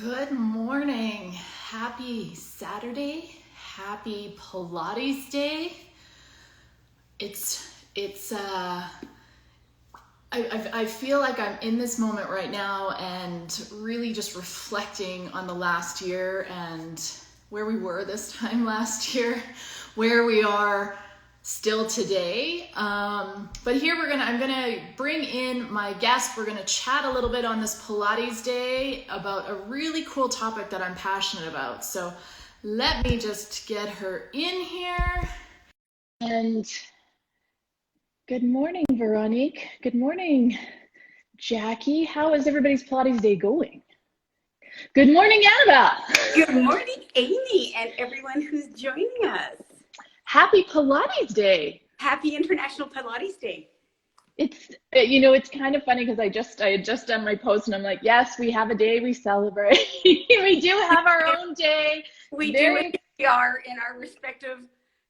Good morning. Happy Saturday. Happy Pilates Day. I feel like I'm in this moment right now and really just reflecting on the last year and where we were this time last year, where we are still today. But here I'm gonna bring in my guest. We're gonna chat a little bit on this Pilates Day about a really cool topic that I'm passionate about. So let me just get her in here. And good morning, Veronique. Good morning, Jackie. How is everybody's Pilates Day going? Good morning, Annabelle. Good morning, Amy, and everyone who's joining us. Happy Pilates Day. Happy International Pilates Day. It's kind of funny because I had just done my post and I'm like, yes, we have a day we celebrate. We do have our own day. We are in our respective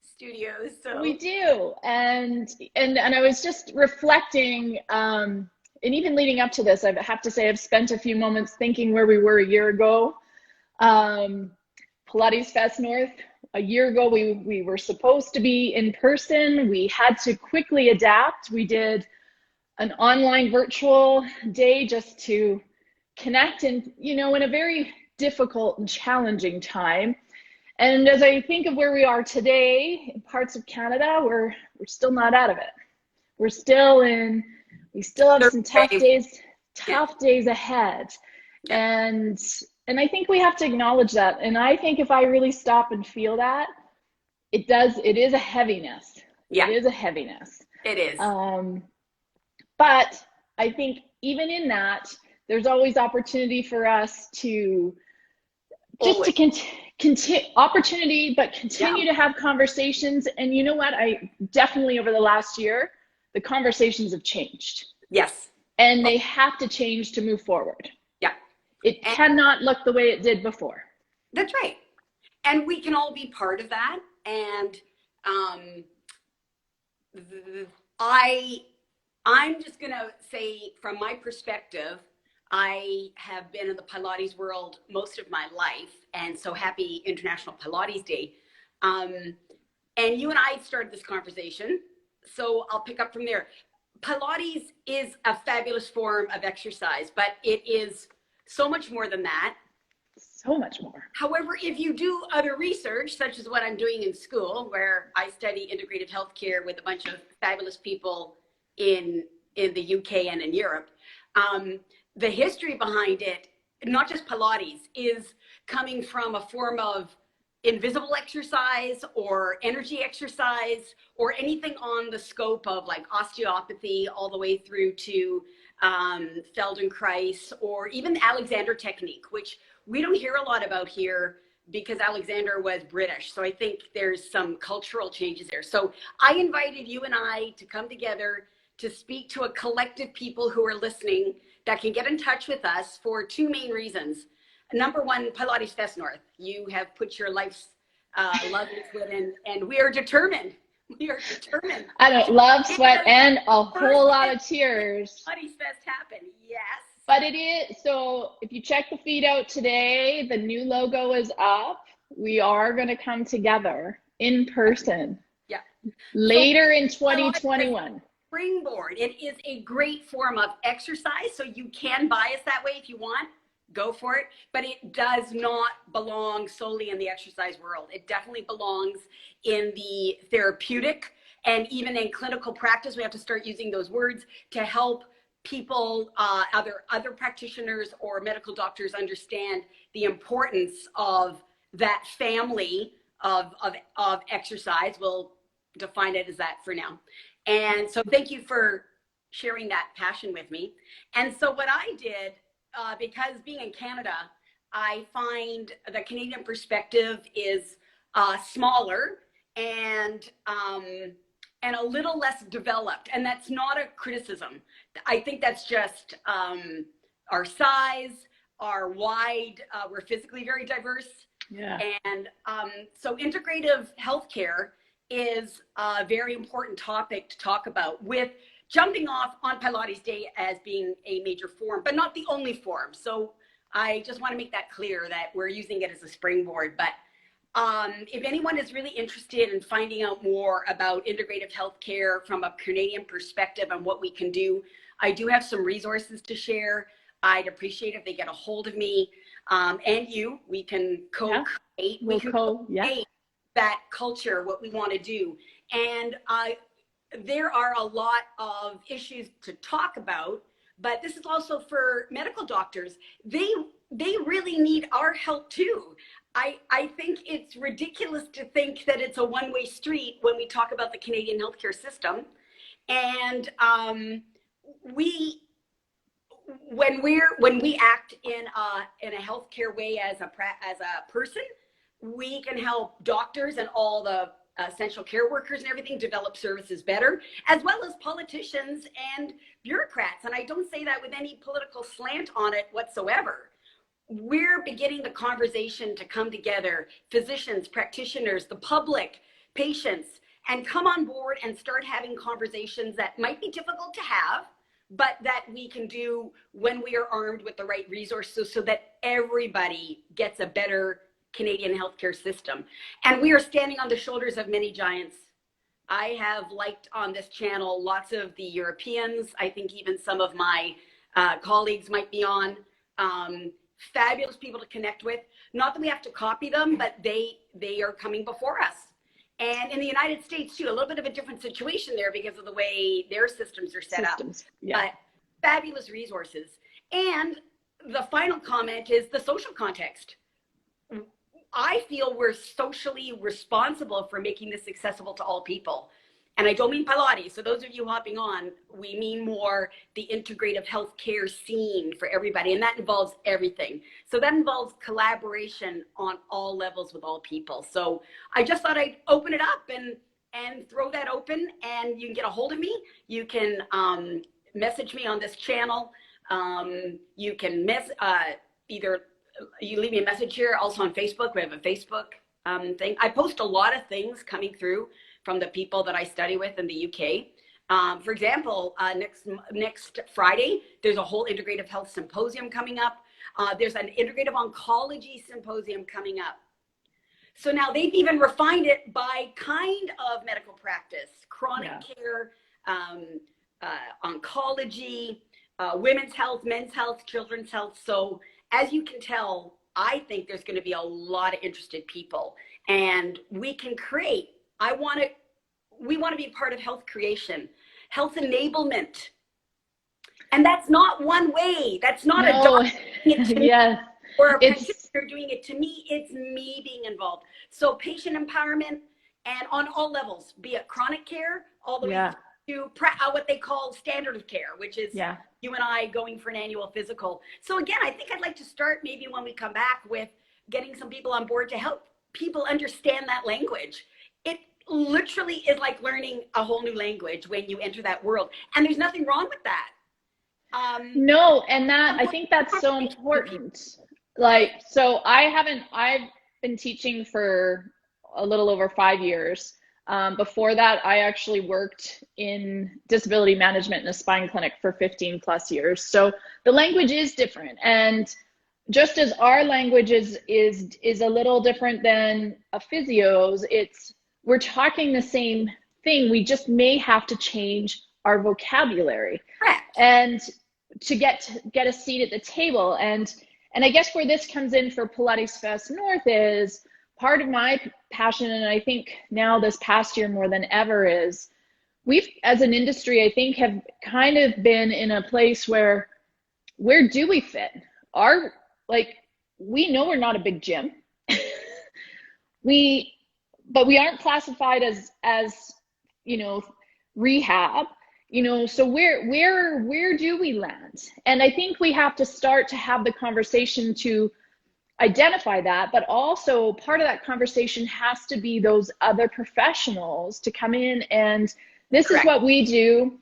studios. So we do. And I was just reflecting, and even leading up to this, I have to say I've spent a few moments thinking where we were a year ago. Pilates Fest North. A year ago, we were supposed to be in person. We had to quickly adapt. We did an online virtual day just to connect and, in a very difficult and challenging time. And as I think of where we are today in parts of Canada, we're still not out of it. We still have some tough days ahead. And I think we have to acknowledge that. And I think if I really stop and feel that, it is a heaviness. Yeah. It is a heaviness. It is. But I think even in that, there's always opportunity for us to continue to have conversations. And you know what? I definitely, over the last year, the conversations have changed. Yes. And they have to change to move forward. It cannot look the way it did before. That's right. And we can all be part of that. And I'm just going to say, from my perspective, I have been in the Pilates world most of my life. And so happy International Pilates Day. And you and I started this conversation, so I'll pick up from there. Pilates is a fabulous form of exercise, but it is so much more than that. So much more. However, if you do other research, such as what I'm doing in school, where I study integrative healthcare with a bunch of fabulous people in the UK and in Europe, the history behind it, not just Pilates, is coming from a form of invisible exercise or energy exercise or anything on the scope of like osteopathy all the way through to Feldenkrais, or even the Alexander technique, which we don't hear a lot about here because Alexander was British. So I think there's some cultural changes there. So I invited you and I to come together to speak to a collective people who are listening that can get in touch with us for two main reasons. Number one, Pilates Fest North. You have put your life's love into it, and we are determined. We are determined. I know, love, sweat, and a whole lot of tears. Pilates Fest happen, yes. But it is, so if you check the feed out today, the new logo is up. We are going to come together in person. Yeah. Later in 2021. Springboard. It is a great form of exercise, so you can bias that way if you want. Go for it, but it does not belong solely in the exercise world. It definitely belongs in the therapeutic and even in clinical practice. We have to start using those words to help people, other practitioners or medical doctors understand the importance of that family of exercise. We'll define it as that for now. And so thank you for sharing that passion with me. And so what I did, because being in Canada, I find the Canadian perspective is smaller and a little less developed. And that's not a criticism. I think that's just our size, our wide, we're physically very diverse. Yeah. And so integrative healthcare is a very important topic to talk about, with jumping off on Pilates Day as being a major form, but not the only form. So I just want to make that clear that we're using it as a springboard. But if anyone is really interested in finding out more about integrative healthcare from a Canadian perspective and what we can do, I do have some resources to share. I'd appreciate if they get a hold of me, and you. We can co-create. Yeah. That culture, what we want to do. And there are a lot of issues to talk about, but this is also for medical doctors. They really need our help too. I think it's ridiculous to think that it's a one-way street when we talk about the Canadian healthcare system. And when we act in a healthcare way as a person, we can help doctors and all the essential care workers and everything develop services better, as well as politicians and bureaucrats. And I don't say that with any political slant on it whatsoever. We're beginning the conversation to come together, physicians, practitioners, the public, patients, and come on board and start having conversations that might be difficult to have, but that we can do when we are armed with the right resources so that everybody gets a better Canadian healthcare system. And we are standing on the shoulders of many giants. I have liked on this channel lots of the Europeans. I think even some of my colleagues might be on. Fabulous people to connect with. Not that we have to copy them, but they are coming before us. And in the United States too, a little bit of a different situation there because of the way their systems are set up. Yeah. But fabulous resources. And the final comment is the social context. I feel we're socially responsible for making this accessible to all people. And I don't mean Pilates. So those of you hopping on, we mean more the integrative healthcare scene for everybody. And that involves everything. So that involves collaboration on all levels with all people. So I just thought I'd open it up and throw that open, and you can get a hold of me. You can message me on this channel. You can either you leave me a message here, also on Facebook. We have a Facebook thing. I post a lot of things coming through from the people that I study with in the UK. For example, next Friday, there's a whole integrative health symposium coming up. There's an integrative oncology symposium coming up. So now they've even refined it by kind of medical practice, chronic care, oncology, women's health, men's health, children's health. So as you can tell, I think there's going to be a lot of interested people, and we can create. We want to be part of health creation, health enablement. And that's not one way. That's not a doctor doing it to me or a practitioner doing it to me. It's me being involved. So patient empowerment, and on all levels, be it chronic care, all the way to what they call standard of care, which is you and I going for an annual physical. So again, I think I'd like to start maybe when we come back with getting some people on board to help people understand that language. It literally is like learning a whole new language when you enter that world. And there's nothing wrong with that. No, and that I think that's so important. Like, so I've been teaching for a little over 5 years. Before that, I actually worked in disability management in a spine clinic for 15 plus years. So the language is different. And just as our language is a little different than a physio's, we're talking the same thing. We just may have to change our vocabulary. Correct. And to get a seat at the table. And I guess where this comes in for Pilates Fest North is part of my passion, and I think now this past year more than ever, is we've, as an industry, I think have kind of been in a place where do we fit? We know we're not a big gym. But we aren't classified as rehab, so where do we land? And I think we have to start to have the conversation to identify that, but also part of that conversation has to be those other professionals to come in, and this is what we do.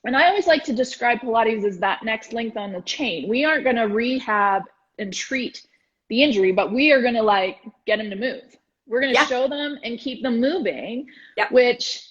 And I always like to describe Pilates as that next link on the chain. We aren't going to rehab and treat the injury, but we are going to get them to move. We're going to show them and keep them moving, which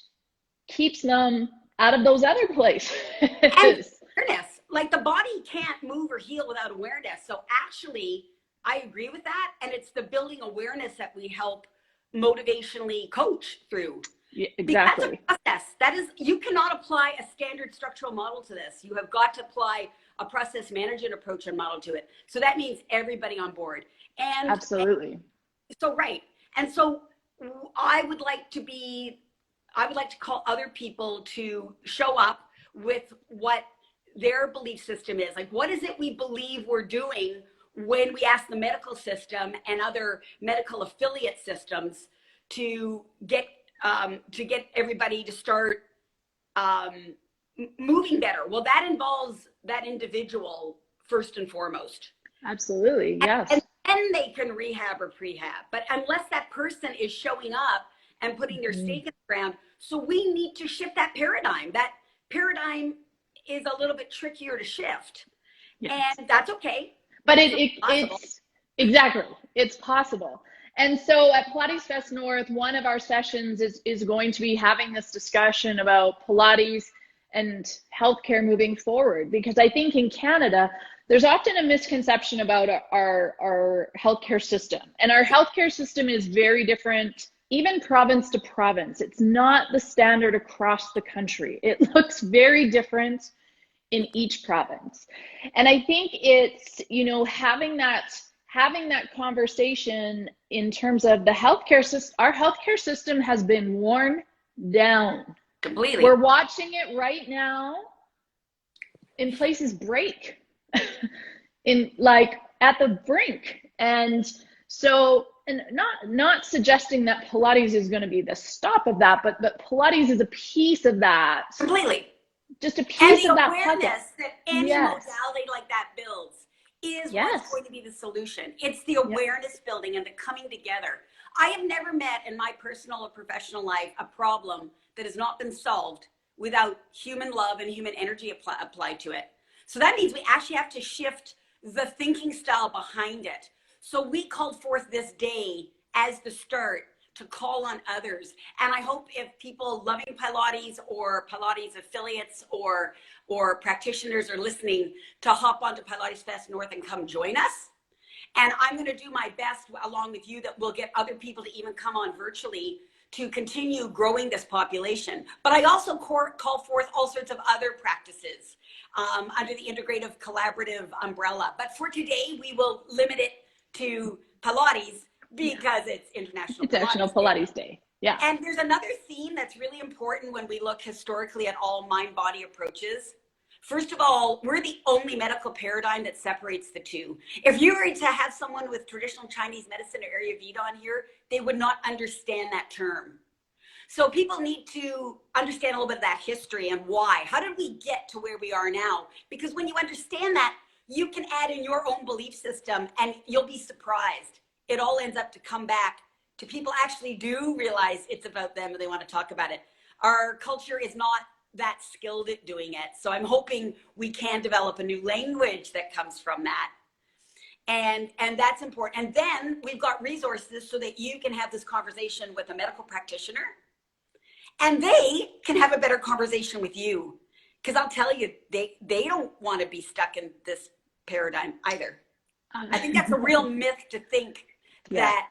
keeps them out of those other places. And fairness, like the body can't move or heal without awareness. So actually, I agree with that. And it's the building awareness that we help motivationally coach through. Yeah, exactly. That's a process. That is, you cannot apply a standard structural model to this. You have got to apply a process management approach and model to it. So that means everybody on board. And absolutely. So, right. And so I would like to call other people to show up with what their belief system is. Like, what is it we believe we're doing when we ask the medical system and other medical affiliate systems to get everybody to start moving better? Well, that involves that individual first and foremost. Absolutely, yes. And then they can rehab or prehab. But unless that person is showing up and putting their stake in the ground, so we need to shift that paradigm. That paradigm is a little bit trickier to shift. Yes. And that's okay. But it's exactly, it's possible. And so at Pilates Fest North, one of our sessions is going to be having this discussion about Pilates and healthcare moving forward, because I think in Canada, there's often a misconception about our healthcare system. And our healthcare system is very different, even province to province. It's not the standard across the country. It looks very different in each province. And I think it's, having that conversation in terms of the healthcare system. Our healthcare system has been worn down. Completely. We're watching it right now in places break, at the brink. And so, and not suggesting that Pilates is going to be the stop of that, but Pilates is a piece of that. Completely. Just a piece of that puzzle. And the awareness that any modality like that builds is what's going to be the solution. It's the awareness building and the coming together. I have never met in my personal or professional life a problem that has not been solved without human love and human energy applied to it. So that means we actually have to shift the thinking style behind it. So we called forth this day as the start to call on others. And I hope if people loving Pilates or Pilates affiliates or practitioners are listening, to hop onto Pilates Fest North and come join us. And I'm going to do my best along with you that we'll get other people to even come on virtually to continue growing this population. But I also call forth all sorts of other practices under the Integrative Collaborative umbrella. But for today, we will limit it to Pilates because it's International Pilates Day. Yeah. And there's another theme that's really important when we look historically at all mind-body approaches. First of all, we're the only medical paradigm that separates the two. If you were to have someone with traditional Chinese medicine or Ayurveda on here, they would not understand that term. So people need to understand a little bit of that history and why. How did we get to where we are now? Because when you understand that, you can add in your own belief system and you'll be surprised. It all ends up to come back to people actually do realize it's about them and they want to talk about it. Our culture is not that skilled at doing it. So I'm hoping we can develop a new language that comes from that. And that's important. And then we've got resources so that you can have this conversation with a medical practitioner and they can have a better conversation with you. Because I'll tell you, they don't want to be stuck in this paradigm either. I think that's a real myth to think that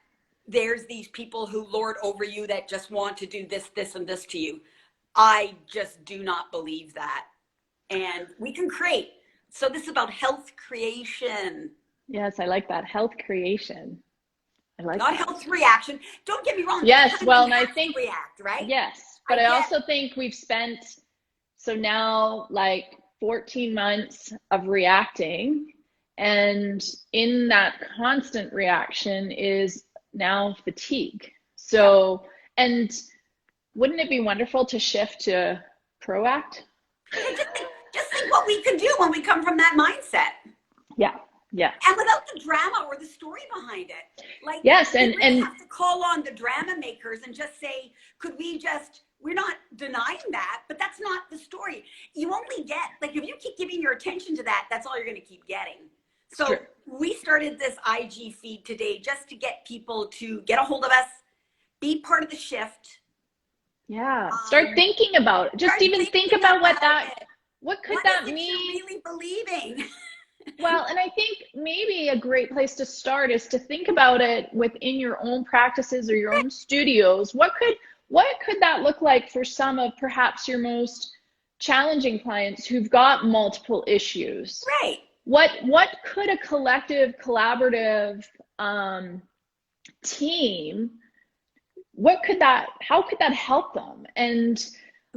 there's these people who lord over you that just want to do this, this, and this to you. I just do not believe that. And we can create. So this is about health creation. Yes, I like that. Health creation. I like Not that. Health reaction. Don't get me wrong. Yes, well, and I think react, right? Yes, but I also think we've spent now 14 months of reacting, and in that constant reaction is now fatigue. So, and wouldn't it be wonderful to shift to proact? Just think what we can do when we come from that mindset. Yeah. Yeah. And without the drama or the story behind it. Yes, we really have to call on the drama makers and just say, we're not denying that, but that's not the story. You only get, if you keep giving your attention to that, that's all you're going to keep getting. So we started this IG feed today just to get people to get a hold of us, be part of the shift. Yeah. Start thinking about it. Just even think about what that what could What that is it mean? you're really believing? Well, and I think maybe a great place to start is to think about it within your own practices or your own studios. What could that look like for some of perhaps your most challenging clients who've got multiple issues? Right. What could a collective, collaborative team, how could that help them? And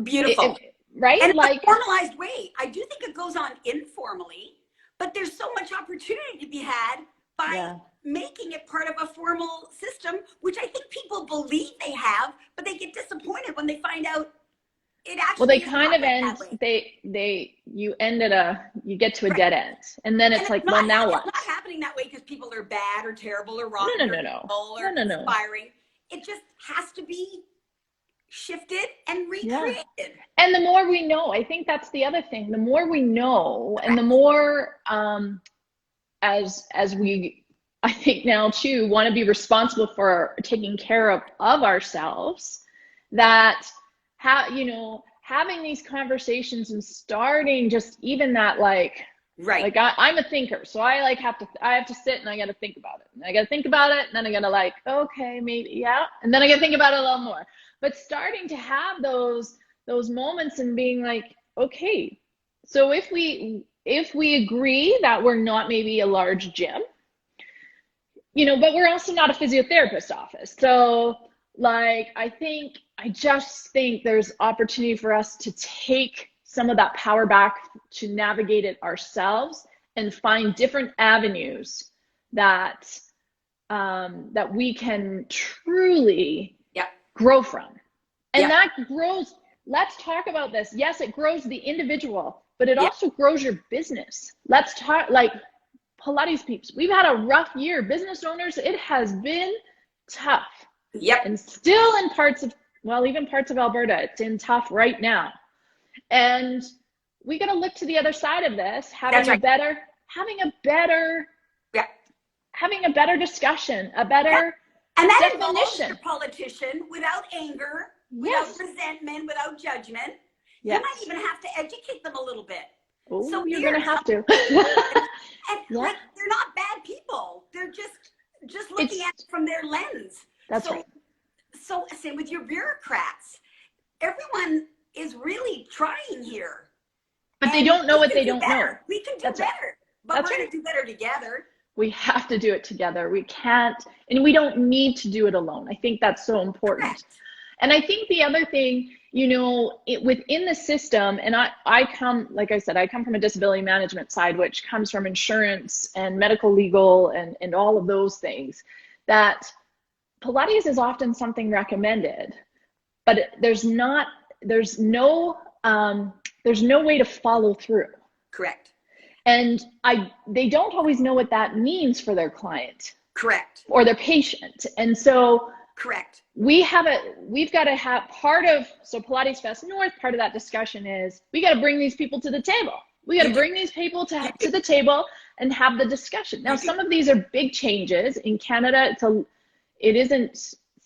Beautiful. right? And in Like, a formalized way. I do think it goes on informally, but there's so much opportunity to be had by making it part of a formal system, which I think people believe they have, but they get disappointed when they find out it actually they isn't kind of happening end, that way. you get to a Right. dead end. And then it's And like, well, now what? It's not happening that way because people are bad or terrible or rotten No, or no, no, evil no, or no, no, no. conspiring. It just has to be shifted and Yeah. recreated. And the more we know, I think that's the other thing. The more we know, and the Correct. more as we, I think now too, want to be responsible for taking care of ourselves, that having these conversations and starting just even that, like, Right. like I'm a thinker, so I have to sit and I got to think about it. And I got to think about it, and then I got to, like, okay, maybe, yeah, and then I got to think about it a little more. But starting to have those moments and being like, okay, so if we agree that we're not maybe a large gym, but we're also not a physiotherapist office. So, like, I just think there's opportunity for us to take some of that power back, to navigate it ourselves and find different avenues that we can truly grow from. And that grows, let's talk about this. Yes, it grows the individual, but it also grows your business. Let's talk, like, Pilates peeps, we've had a rough year. Business owners, it has been tough. Yep. And still in parts of, even parts of Alberta, it's in tough right now. And we got to look to the other side of this, having a better discussion, a better and that definition. Involves your politician without anger, without resentment, without judgment. You might even have to educate them a little bit. Oh, so you're going to have to. And like, they're not bad people. They're just looking at it from their lens. That's right. So same with your bureaucrats. Everyone is really trying here. But they don't know what they don't know. We can do better. But we're going to do better together. We have to do it together. We can't, and we don't need to do it alone. I think that's so important. Correct. And I think the other thing, within the system, and I come, like I said, I come from a disability management side, which comes from insurance and medical legal and all of those things, that Pilates is often something recommended, but there's no way to follow through. Correct. And they don't always know what that means for their client. Correct. Or their patient. And so correct. We've got to have Pilates Fest North, part of that discussion is we got to bring these people to the table. We got to bring these people to the table and have the discussion. Now, some of these are big changes in Canada. Some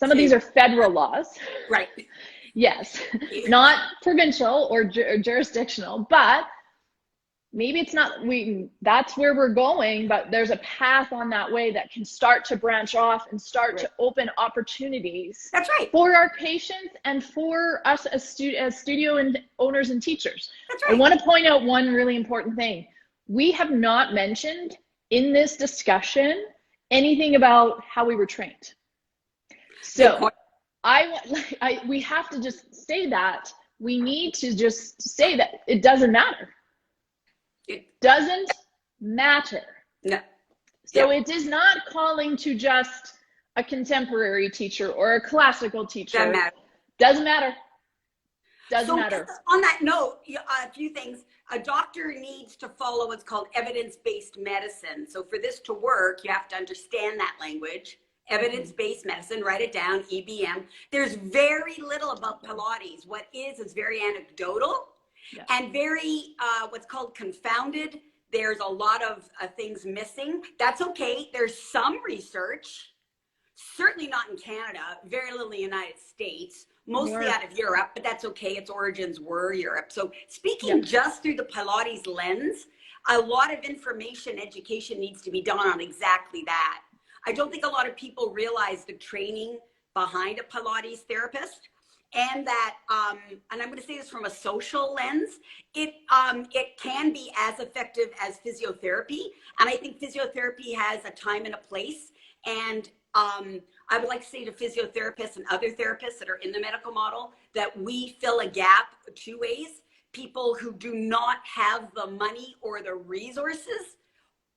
of these are federal laws. Right. Yes. Not provincial or jurisdictional, but maybe it's not, that's where we're going, but there's a path on that way that can start to branch off and start to open opportunities. That's right. For our patients and for us as studio and owners and teachers. That's right. I want to point out one really important thing. We have not mentioned in this discussion anything about how we were trained. So we have to just say that. We need to just say that it doesn't matter. It doesn't matter. No. So it is not calling to just a contemporary teacher or a classical teacher. Doesn't matter. Doesn't matter. Doesn't matter. On that note, a few things. A doctor needs to follow what's called evidence-based medicine. So for this to work, you have to understand that language. Evidence-based medicine, write it down, EBM. There's very little about Pilates. What is very anecdotal. Yeah. And very, what's called confounded. There's a lot of things missing. That's okay. There's some research. Certainly not in Canada, very little in the United States, mostly out of Europe, but that's okay. Its origins were Europe. So speaking just through the Pilates lens, a lot of information, education needs to be done on exactly that. I don't think a lot of people realize the training behind a Pilates therapist, and that, and I'm going to say this from a social lens, it can be as effective as physiotherapy. And I think physiotherapy has a time and a place. And I would like to say to physiotherapists and other therapists that are in the medical model that we fill a gap two ways. People who do not have the money or the resources,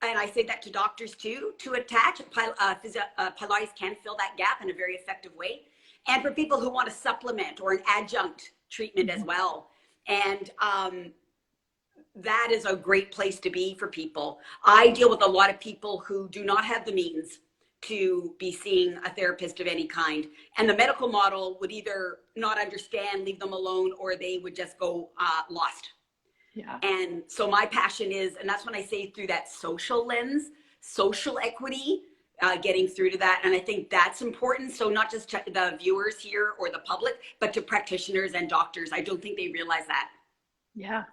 and I say that to doctors too, to attach. Pilates can fill that gap in a very effective way. And for people who want a supplement or an adjunct treatment as well. And that is a great place to be for people. I deal with a lot of people who do not have the means to be seeing a therapist of any kind. And the medical model would either not understand, leave them alone, or they would just go lost. Yeah. And so my passion is, and that's when I say through that social lens, social equity, getting through to that. And I think that's important. So not just to the viewers here or the public, but to practitioners and doctors. I don't think they realize that. Yeah.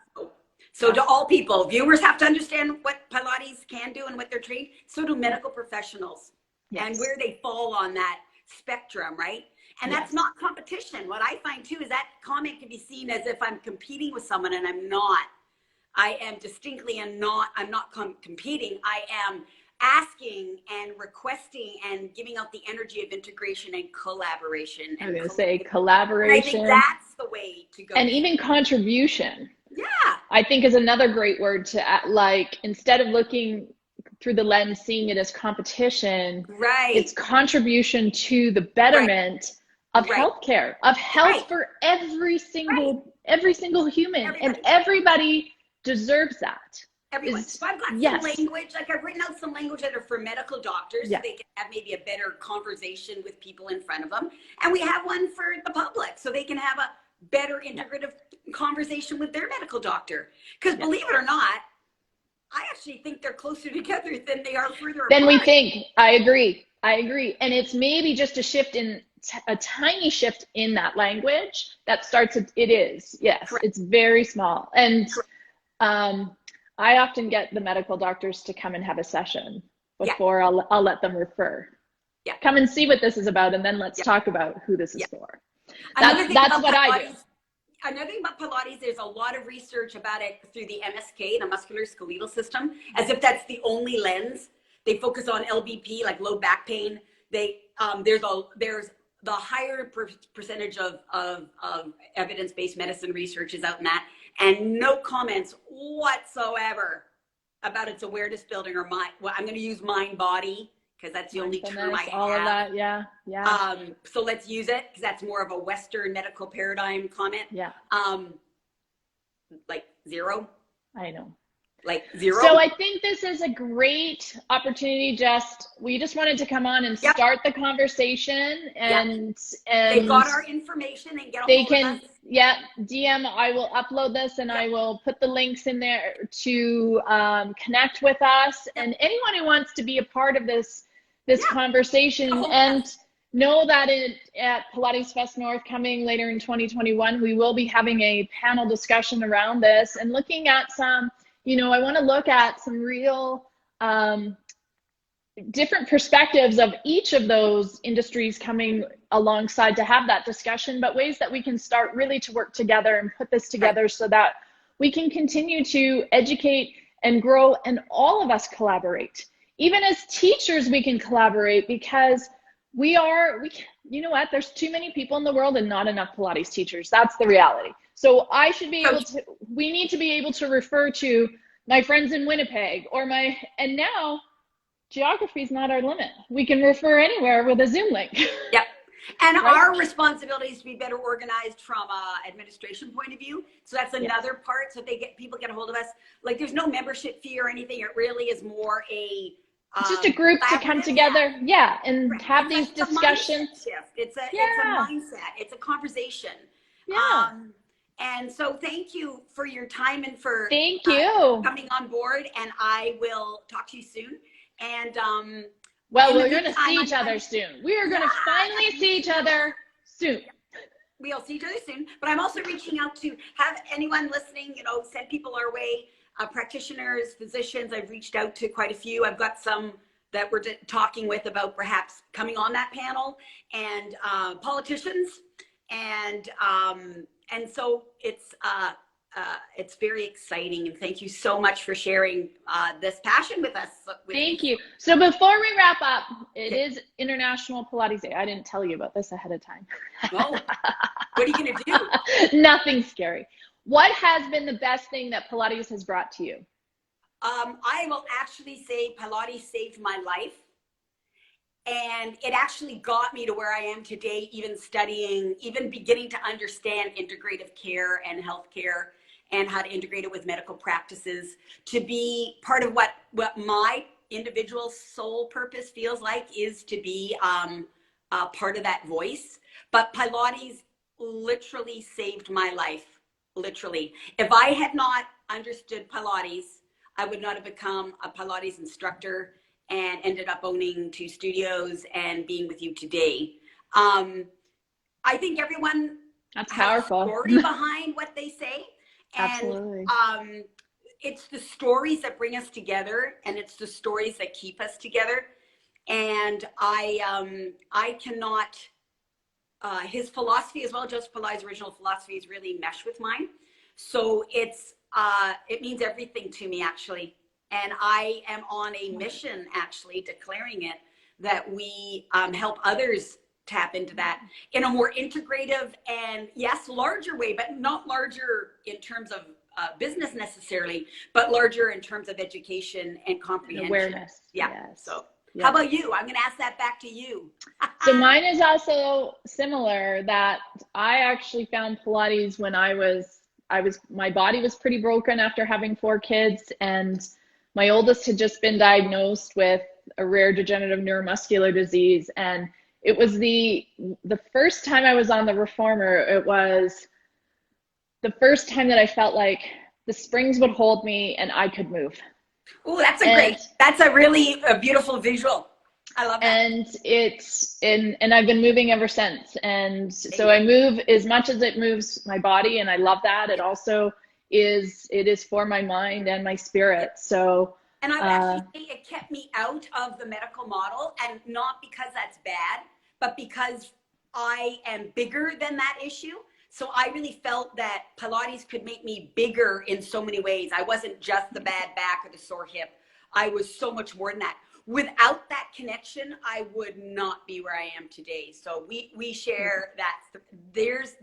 So to all people, viewers have to understand what Pilates can do and what they're trained. So do medical professionals. Yes. And where they fall on that spectrum, right? And that's not competition. What I find too is that comment can be seen as if I'm competing with someone, and I'm not. I am distinctly I'm not competing. I am asking and requesting and giving out the energy of integration and collaboration. I was going to say collaboration. And I think that's the way to go. And even contribution. Yeah. I think is another great word to like, instead of looking through the lens, seeing it as competition, right? It's contribution to the betterment of healthcare, of health for every single human, and everybody deserves that. Everyone. So I've got some language, like I've written out some language that are for medical doctors, so they can have maybe a better conversation with people in front of them, and we have one for the public, so they can have a better integrative conversation with their medical doctor. Because believe it or not, I actually think they're closer together than they are further apart. Than we think. I agree. And it's maybe just a shift in a tiny shift in that language that starts. It is. Yes. Correct. It's very small. And I often get the medical doctors to come and have a session before I'll let them refer. Yeah. Come and see what this is about, and then let's talk about who this is for. That's what I do. Another thing about Pilates, there's a lot of research about it through the MSK, the musculoskeletal system, as if that's the only lens. They focus on LBP, like low back pain. There's the higher percentage of evidence-based medicine research is out in that, and no comments whatsoever about its awareness building or mind. Well, I'm going to use mind body, because that's the only term I have. All of that, yeah. So let's use it, because that's more of a Western medical paradigm comment. Yeah. Like zero. I know. Like zero. So I think this is a great opportunity. We just wanted to come on and start the conversation, and they've got our information and get a hold of us. DM. I will upload this, and I will put the links in there to connect with us, and anyone who wants to be a part of this conversation, and know that at Pilates Fest North coming later in 2021, we will be having a panel discussion around this and looking at some, I want to look at some real different perspectives of each of those industries coming alongside to have that discussion, but ways that we can start really to work together and put this together so that we can continue to educate and grow, and all of us collaborate. Even as teachers, we can collaborate, because there's too many people in the world and not enough Pilates teachers. That's the reality. So we need to be able to refer to my friends in Winnipeg and now geography is not our limit. We can refer anywhere with a Zoom link. Yep. And our responsibility is to be better organized from an administration point of view. So that's another part. So people get a hold of us. Like, there's no membership fee or anything. It really is more it's just a group to come together, and have these discussions. It's a mindset. It's a conversation. Yeah. And so thank you for your time and for coming on board. And I will talk to you soon. And Well, we're going to see each other soon. We are going to finally see each other soon. We'll see each other soon. But I'm also reaching out to have anyone listening, you know, send people our way, practitioners, physicians. I've reached out to quite a few. I've got some that we're talking with about perhaps coming on that panel, and politicians. And so it's very exciting. And thank you so much for sharing this passion with us. Thank you. So before we wrap up, it is International Pilates Day. I didn't tell you about this ahead of time. Oh, what are you going to do? Nothing scary. What has been the best thing that Pilates has brought to you? I will actually say Pilates saved my life. And it actually got me to where I am today, even studying, even beginning to understand integrative care and healthcare and how to integrate it with medical practices, to be part of what my individual soul purpose feels like, is to be part of that voice. But Pilates literally saved my life, literally. If I had not understood Pilates, I would not have become a Pilates instructor and ended up owning 2 studios and being with you today. I think everyone That's has powerful. a story behind what they say. And Absolutely. It's the stories that bring us together, and it's the stories that keep us together. And I cannot, his philosophy as well, Joseph Pilates' original philosophies really mesh with mine. So it means everything to me, actually. And I am on a mission, actually, declaring it, that we help others tap into that in a more integrative and, yes, larger way, but not larger in terms of business necessarily, but larger in terms of education and comprehension. Awareness. Yeah. Yes. So Yeah. How about you? I'm going to ask that back to you. So mine is also similar, that I actually found Pilates when my body was pretty broken after having 4 kids, and my oldest had just been diagnosed with a rare degenerative neuromuscular disease. And it was the first time I was on the reformer, it was the first time that I felt like the springs would hold me and I could move. Oh, that's a really beautiful visual. I love that. And I've been moving ever since. And so I move as much as it moves my body, and I love that. It also it is for my mind and my spirit. So, and I would actually say it kept me out of the medical model, and not because that's bad, but because I am bigger than that issue. So I really felt that Pilates could make me bigger in so many ways. I wasn't just the bad back or the sore hip. I was so much more than that. Without that connection, I would not be where I am today. So we share that. There's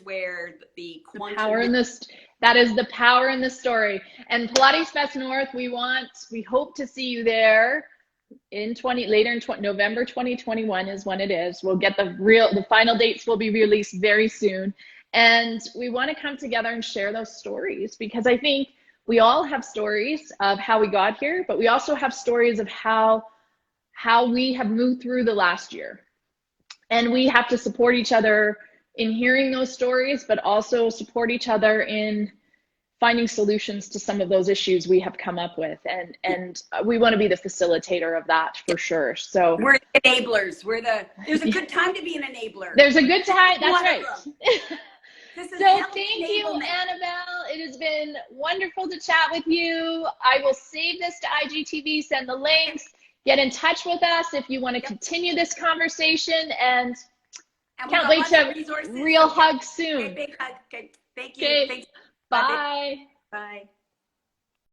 where the power in this. That is the power in the story. And Pilates Fest North, we hope to see you there in November 2021 is when it is. We'll get the final dates will be released very soon. And we want to come together and share those stories, because I think we all have stories of how we got here, but we also have stories of how we have moved through the last year. And we have to support each other in hearing those stories, but also support each other in finding solutions to some of those issues we have come up with. And we want to be the facilitator of that for sure. So we're the enablers. There's a good time to be an enabler. There's a good time. That's right. So thank you, Annabelle. It has been wonderful to chat with you. I will save this to IGTV, send the links, get in touch with us if you want to continue this conversation, and can't wait to real hug soon. Okay, big hug. Okay, thank you. Okay. Thanks. Bye. Bye.